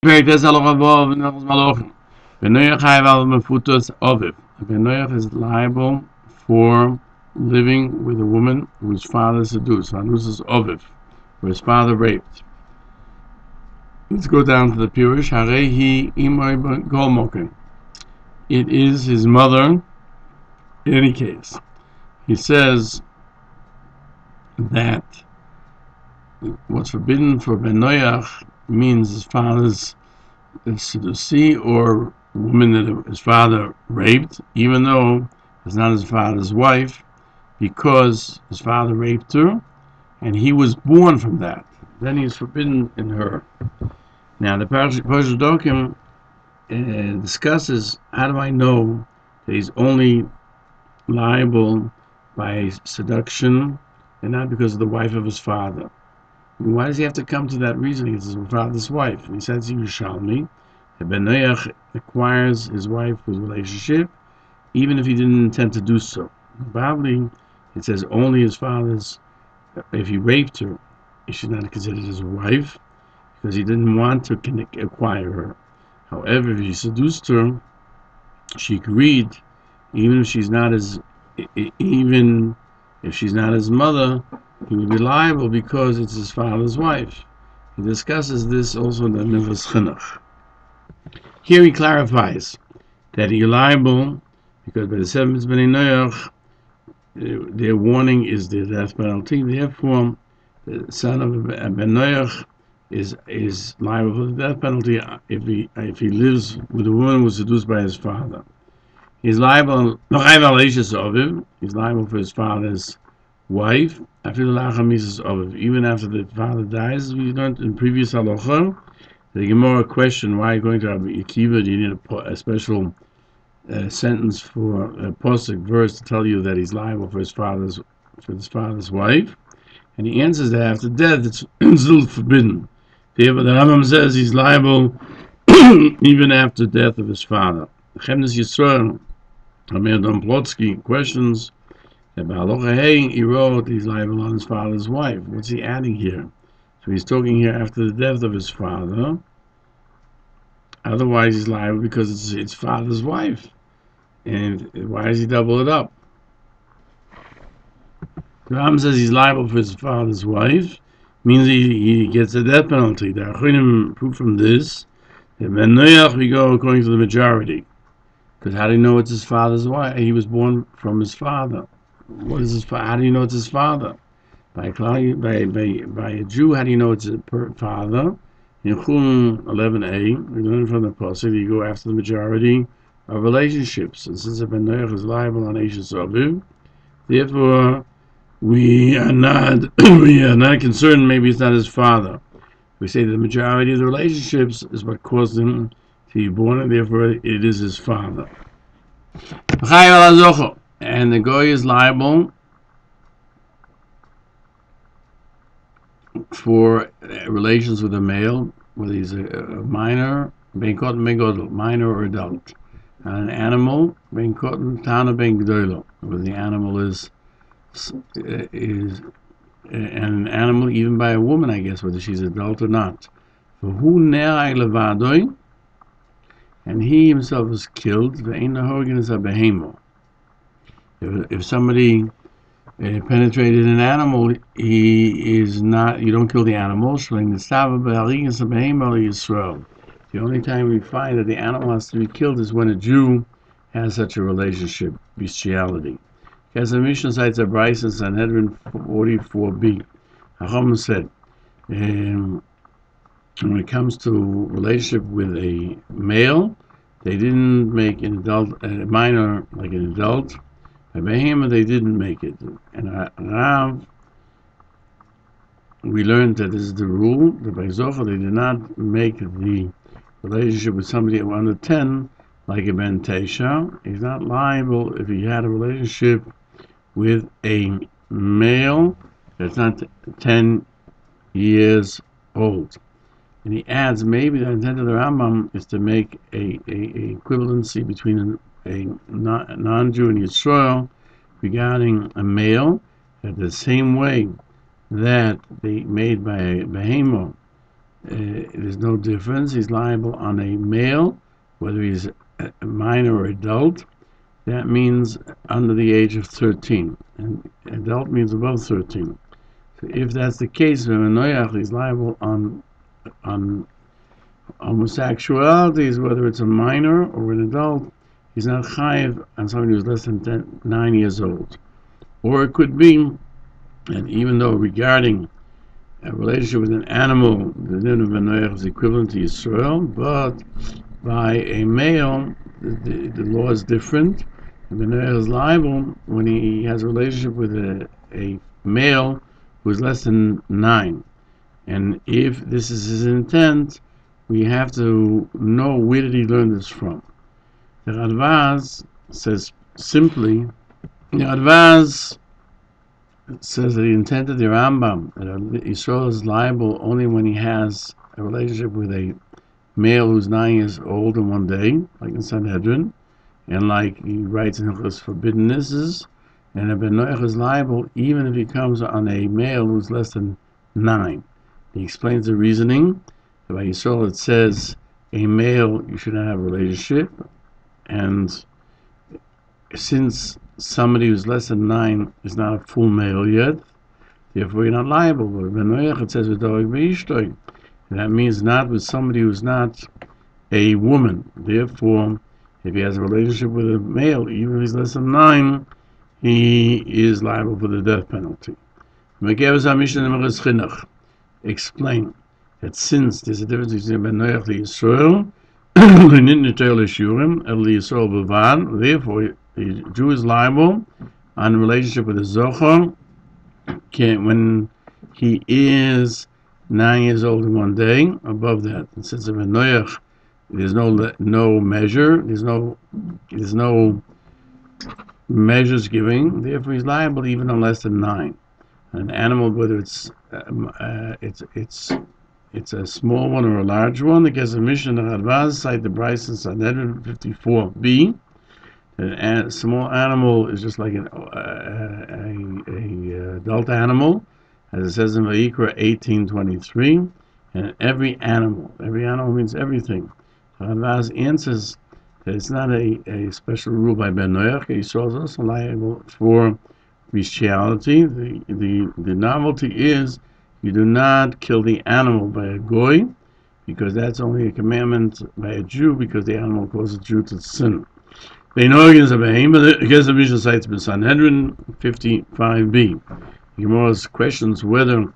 Wait, there's a lot of Melochim. Benoach is liable for living with a woman whose father seduced. Hanus is Oviv, where his father raped. Let's go down to the Peirush. It is his mother. In any case, he says that what's forbidden for Benoach means his father's seducee or woman that his father raped, even though it's not his father's wife, because his father raped her and he was born from that. Then he's forbidden in her. Now the Peirush HaMeir discusses, how do I know that he's only liable by seduction and not because of the wife of his father? Why does he have to come to that reasoning? It's his father's wife. And he says in Yerushalmi that Benoach acquires his wife with relationship, even if he didn't intend to do so. Probably it says only his father's. If he raped her, he should not consider it his wife because he didn't want to acquire her. However, if he seduced her, she agreed, even if she's not his mother, he would be liable because it's his father's wife. He discusses this also in the Nivus Chinuch. Here he clarifies that he's liable because by the 7th Bnei Noach, their warning is the death penalty. Therefore, the son of Ben Noach is liable for the death penalty if he lives with a woman who was seduced by his father. He's liable. He's liable for his father's wife. Even after the father dies, we learned in previous Halacha. The Gemara question, why going to Rabbi Akiva? Do you need a special sentence for a posuk verse to tell you that he's liable for his father's wife? And he answers that after death, it's still forbidden. Therefore, the Rambam says he's liable even after death of his father. Hilchos Yesodei HaTorah questions about Halacha. He wrote he's liable on his father's wife. What's he adding here? So he's talking here after the death of his father. Otherwise, he's liable because it's his father's wife. And why does he double it up? The Rambam says he's liable for his father's wife, means he gets a death penalty. The Achonim prove from this that Ben Noach we go according to the majority. Because how do you know it's his father's wife? He was born from his father. What is his? How do you know it's his father? By a Jew, how do you know it's a father? In Chum 11a, we learn from the pasuk you go after the majority of relationships. And since Ben Noach is liable on Eishes Aviv, therefore we are not concerned. Maybe it's not his father. We say the majority of the relationships is what caused him to be born, and therefore it is his father. And the goy is liable for relations with a male, whether he's a minor, minor or adult. And an animal, whether the animal is an animal even by a woman, I guess, whether she's adult or not. And he himself is killed. If somebody penetrated an animal, he is not. You don't kill the animal. The only time we find that the animal has to be killed is when a Jew has such a relationship, bestiality. As the Mishnah cites a Bryce in Sanhedrin 44b, Chacham said, when it comes to relationship with a male, they didn't make a minor like an adult. By Behema, they didn't make it. And Rav, we learned that this is the rule. The by Zohar, they did not make the relationship with somebody under 10 like a Ben Tesha. He's not liable if he had a relationship with a male that's not 10 years old. And he adds, maybe the intent of the Rambam is to make a equivalency between a non-Jew and Yisrael regarding a male, that the same way that they made by Behemo there's no difference. He's liable on a male, whether he's a minor or adult. That means under the age of 13, and adult means above 13. So if that's the case, he's liable on homosexuality, whether it's a minor or an adult. He's not chayiv on somebody who's less than 9 years old. Or it could be, and even though regarding a relationship with an animal, the din of Benoach is equivalent to Yisrael, but by a male, the law is different. Benoach is liable when he has a relationship with a male who is less than 9. And if this is his intent, we have to know where did he learn this from. The Radvaz says simply, the Radvaz says that the intent of the Rambam, that Yisrael is liable only when he has a relationship with a male who's 9 years old in one day, like in Sanhedrin, and like he writes in Hilchos Forbiddennesses, and a Benoach is liable even if he comes on a male who's less than 9. He explains the reasoning. By Yisrael it says a male you should not have a relationship, and since somebody who's less than 9 is not a full male yet, therefore you're not liable. But Benoach it says and that means not with somebody who's not a woman. Therefore, if he has a relationship with a male, even if he's less than 9, he is liable for the death penalty. Explain that since there's a difference between Benoach and Yisrael, therefore the Jew is liable on a relationship with a Zochar when he is 9 years old in one day. Above that, and since of Benoach, there's no measure, there's no measures giving. Therefore, he's liable even on less than 9. An animal, whether it's a small one or a large one, the Kesef Mishnah Radvaz cite the Bryce in Sanhedrin 54b. A small animal is just like an adult animal, as it says in Vayikra 18:23. And every animal means everything. Radvaz answers that it's not a special rule by Benoach. Yisrael is also liable for bestiality. The novelty is you do not kill the animal by a goy, because that's only a commandment by a Jew, because the animal causes a Jew to sin. They know against a behemoth. The Kesef Mishnah cites in Sanhedrin 55b. Gemara questions whether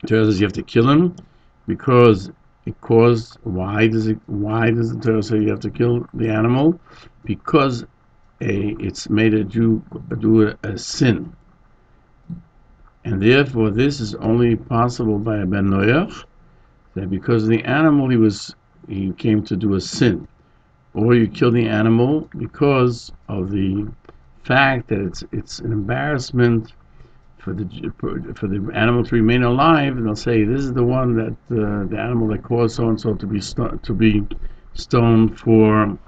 Torah says you have to kill him because it caused. Why does the Torah say you have to kill the animal? Because it's made a Jew do a sin, and therefore this is only possible by a Benoach, that because of the animal he came to do a sin. Or you kill the animal because of the fact that it's an embarrassment for the animal to remain alive, and they'll say this is the one that the animal that caused so and so to be stoned for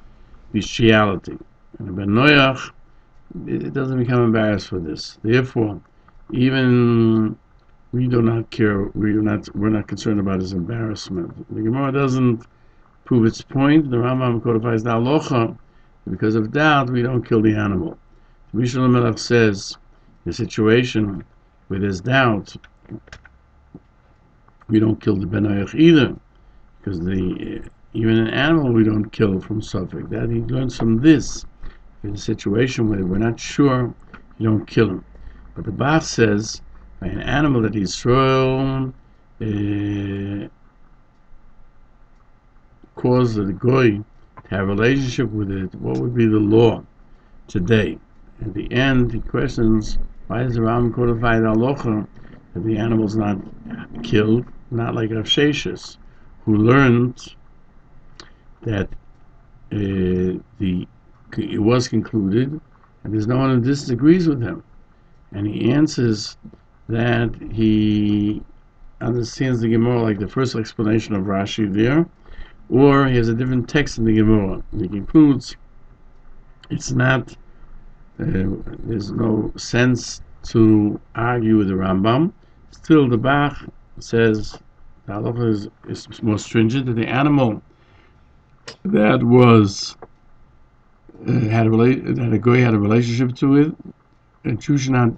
bestiality. And a Benoach, it doesn't become embarrassed for this. Therefore, even we do not care. We're not concerned about his embarrassment. The Gemara doesn't prove its point. The Rambam codifies the Halacha. Because of doubt, we don't kill the animal. Mishal Melech says, in a situation where there's doubt, we don't kill the Benoach either, because even an animal we don't kill from suffix. That he learns from this. In a situation where we're not sure, you don't kill him. But the Bach says, by an animal that is thrown, cause the goy to have a relationship with it, what would be the law today? At the end, he questions, why does the Rambam codify the Halacha that the animal's not killed, not like Rav Sheshes, who learned that it was concluded, and there's no one who disagrees with him. And he answers that he understands the Gemara like the first explanation of Rashi there, or he has a different text in the Gemara. And he concludes it's not, there's no sense to argue with the Rambam. Still, the Bach says, The halacha is more stringent that the animal that was that a goy had a relationship to it, and you should not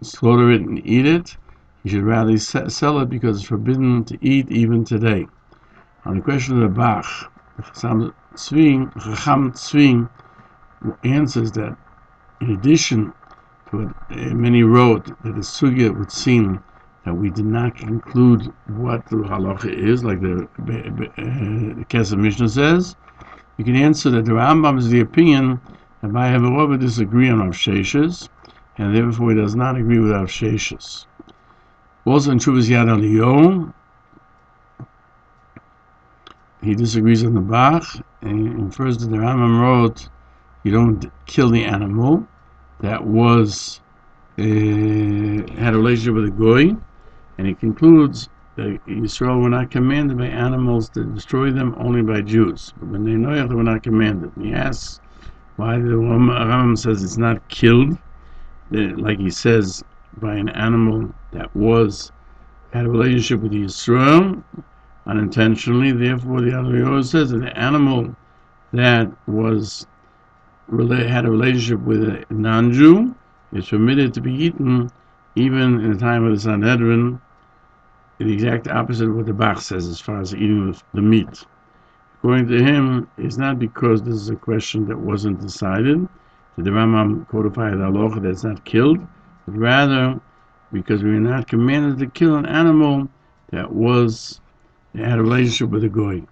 slaughter it and eat it. You should rather sell it because it's forbidden to eat even today. On the question of the Bach, Chacham Tzvi answers that in addition to what many wrote, that the sugya would seem that we did not conclude what the halacha is, like the Kesef Mishnah says. You can answer that the Rambam is the opinion that by Rebbe disagree on Rav Sheshes, and therefore he does not agree with Rav Sheshes. Also in Tshuvas Yad Eliyahu, he disagrees on the Bach, and infers that the Rambam wrote, you don't kill the animal that was had a relationship with a goy, and he concludes that Yisrael were not commanded by animals to destroy them, only by Jews. But when they know they were not commanded. He asks why the Rambam says it's not killed, like he says, by an animal that had a relationship with Yisrael unintentionally. Therefore, the Aliyah says that the animal that had a relationship with a non-Jew is permitted to be eaten, even in the time of the Sanhedrin. The exact opposite of what the Bach says as far as eating the meat. According to him, it's not because this is a question that wasn't decided, that the Rambam codified the halacha that's not killed, but rather because we are not commanded to kill an animal that had a relationship with a goy.